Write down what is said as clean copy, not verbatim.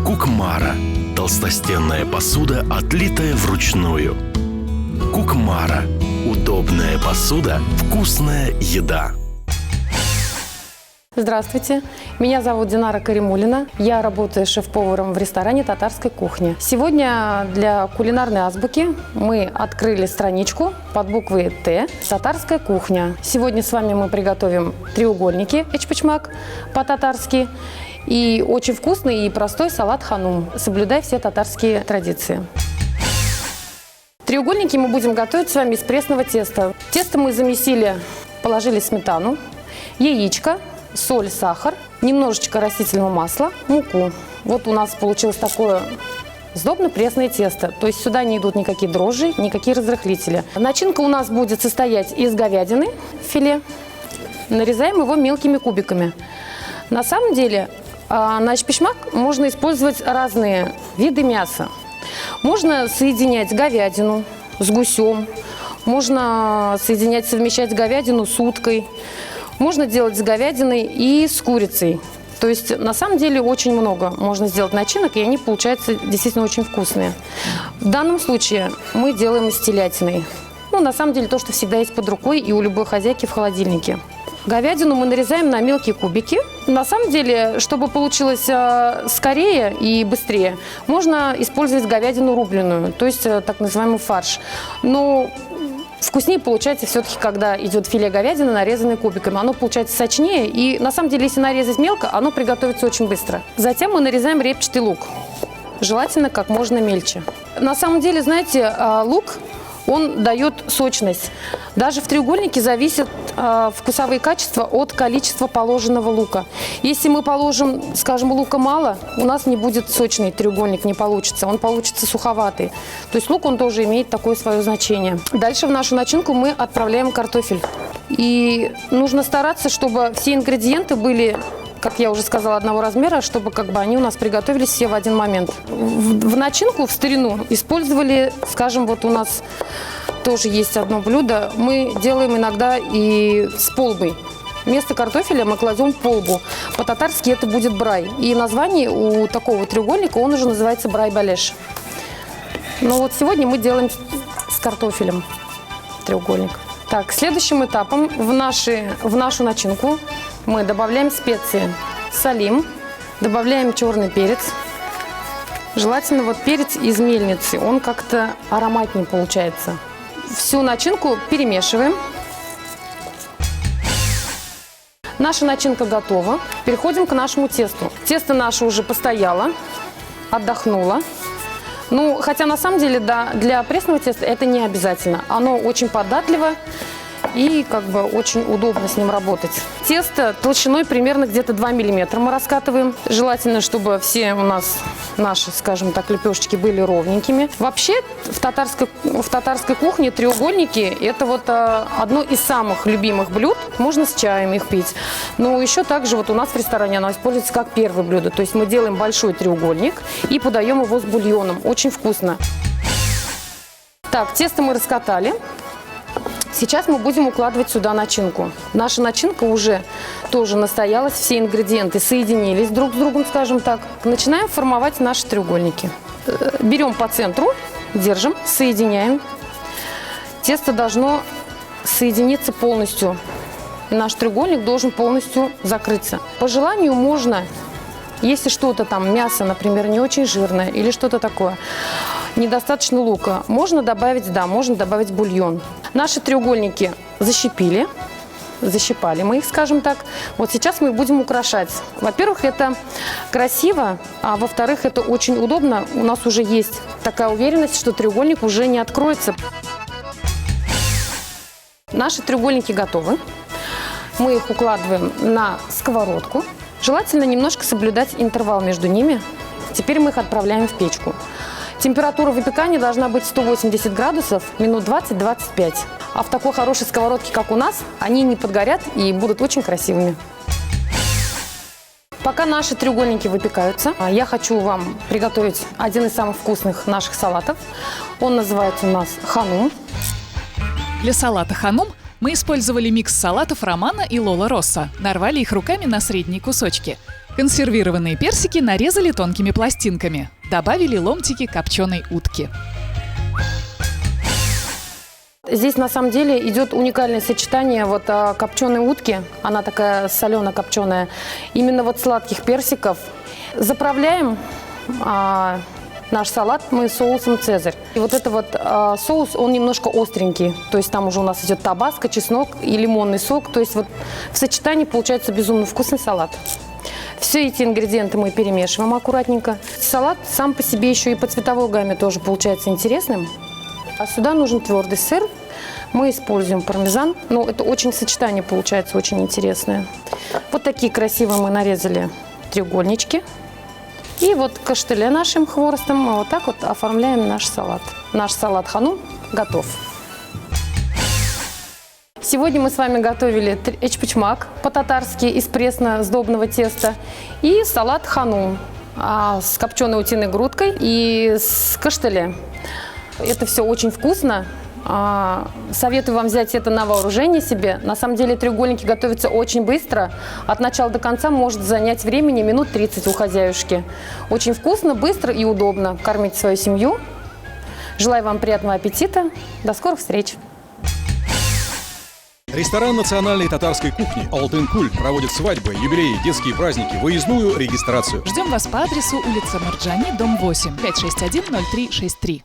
Кукмара – толстостенная посуда, отлитая вручную. Кукмара – удобная посуда, вкусная еда. Здравствуйте, меня зовут Динара Каримулина. Я работаю шеф-поваром в ресторане татарской кухни. Сегодня для кулинарной азбуки мы открыли страничку под буквой «Т» «Татарская кухня». Сегодня с вами мы приготовим треугольники эчпочмак по-татарски и очень вкусный и простой салат ханум, соблюдая все татарские традиции. Треугольники мы будем готовить с вами из пресного теста. Тесто мы замесили, положили сметану, яичко, соль, сахар, немножечко растительного масла, муку. Вот у нас получилось такое сдобно-пресное тесто. То есть сюда не идут никакие дрожжи, никакие разрыхлители. Начинка у нас будет состоять из говядины, филе. Нарезаем его мелкими кубиками. На самом деле на эчпочмак можно использовать разные виды мяса. Можно соединять говядину с гусем, можно соединять, совмещать говядину с уткой. Можно делать с говядиной и с курицей. То есть, на самом деле, очень много можно сделать начинок, и они получаются действительно очень вкусные. В данном случае мы делаем из телятины. На самом деле, то, что всегда есть под рукой и у любой хозяйки в холодильнике. Говядину мы нарезаем на мелкие кубики. На самом деле, чтобы получилось скорее и быстрее, можно использовать говядину рубленую, то есть так называемый фарш. Но вкуснее получается все-таки, когда идет филе говядины, нарезанное кубиками. Оно получается сочнее, и на самом деле, если нарезать мелко, оно приготовится очень быстро. Затем мы нарезаем репчатый лук, желательно как можно мельче. На самом деле, знаете, лук, он дает сочность. Даже в треугольнике зависят вкусовые качества от количества положенного лука. Если мы положим, скажем, лука мало, у нас не будет сочный треугольник, не получится. Он получится суховатый. То есть лук, он тоже имеет такое свое значение. Дальше в нашу начинку мы отправляем картофель. И нужно стараться, чтобы все ингредиенты были, как я уже сказала, одного размера, чтобы они у нас приготовились все в один момент. В начинку, в старину использовали, скажем, вот у нас тоже есть одно блюдо, мы делаем иногда и с полбой. Вместо картофеля мы кладем полбу. По-татарски это будет брай. И название у такого треугольника, он уже называется брай-балеш. Но вот сегодня мы делаем с картофелем треугольник. Так, следующим этапом в нашу начинку мы добавляем специи. Солим, добавляем черный перец. Желательно вот перец из мельницы, он как-то ароматнее получается. Всю начинку перемешиваем. Наша начинка готова. Переходим к нашему тесту. Тесто наше уже постояло, отдохнуло. Хотя на самом деле для пресного теста это не обязательно. Оно очень податливо и очень удобно с ним работать. Тесто толщиной примерно где-то 2 мм мы раскатываем. Желательно, чтобы все у нас наши, скажем так, лепешечки были ровненькими. Вообще в татарской кухне треугольники – это вот одно из самых любимых блюд. Можно с чаем их пить. Но еще также вот у нас в ресторане оно используется как первое блюдо. То есть мы делаем большой треугольник и подаем его с бульоном. Очень вкусно. Так, тесто мы раскатали. Сейчас мы будем укладывать сюда начинку. Наша начинка уже тоже настоялась, все ингредиенты соединились друг с другом, скажем так. Начинаем формовать наши треугольники. Берем по центру, держим, соединяем. Тесто должно соединиться полностью, и наш треугольник должен полностью закрыться. По желанию можно, если что-то там, мясо, например, не очень жирное или что-то такое, недостаточно лука, можно добавить бульон. Наши треугольники защипали мы их, скажем так. Вот сейчас мы их будем украшать. Во-первых, это красиво, а во-вторых, это очень удобно. У нас уже есть такая уверенность, что треугольник уже не откроется. Наши треугольники готовы. Мы их укладываем на сковородку. Желательно немножко соблюдать интервал между ними. Теперь мы их отправляем в печку. Температура выпекания должна быть 180 градусов минут 20-25. А в такой хорошей сковородке, как у нас, они не подгорят и будут очень красивыми. Пока наши треугольники выпекаются, я хочу вам приготовить один из самых вкусных наших салатов. Он называется у нас ханум. Для салата ханум мы использовали микс салатов Романа и Лола Росса. Нарвали их руками на средние кусочки. Консервированные персики нарезали тонкими пластинками. Добавили ломтики копченой утки. Здесь на самом деле идет уникальное сочетание копченой утки, она такая солено-копченая, именно сладких персиков. Заправляем наш салат мы соусом «Цезарь». И соус, он немножко остренький, то есть там уже у нас идет табаско, чеснок и лимонный сок, то есть в сочетании получается безумно вкусный салат. Все эти ингредиенты мы перемешиваем аккуратненько. Салат сам по себе еще и по цветовой гамме тоже получается интересным. А сюда нужен твердый сыр. Мы используем пармезан. Но это очень сочетание получается очень интересное. Вот такие красивые мы нарезали треугольнички. И каштеле нашим хворостом мы вот так оформляем наш салат. Наш салат ханум готов. Сегодня мы с вами готовили эчпочмак по-татарски из пресно-сдобного теста и салат ханум с копченой утиной грудкой и с каштеле. Это все очень вкусно. Советую вам взять это на вооружение себе. На самом деле треугольники готовятся очень быстро. От начала до конца может занять времени минут 30 у хозяюшки. Очень вкусно, быстро и удобно кормить свою семью. Желаю вам приятного аппетита. До скорых встреч! Ресторан национальной татарской кухни «Алтын-Куль» проводит свадьбы, юбилеи, детские праздники, выездную регистрацию. Ждем вас по адресу улица Марджани, дом 8, 561-0363.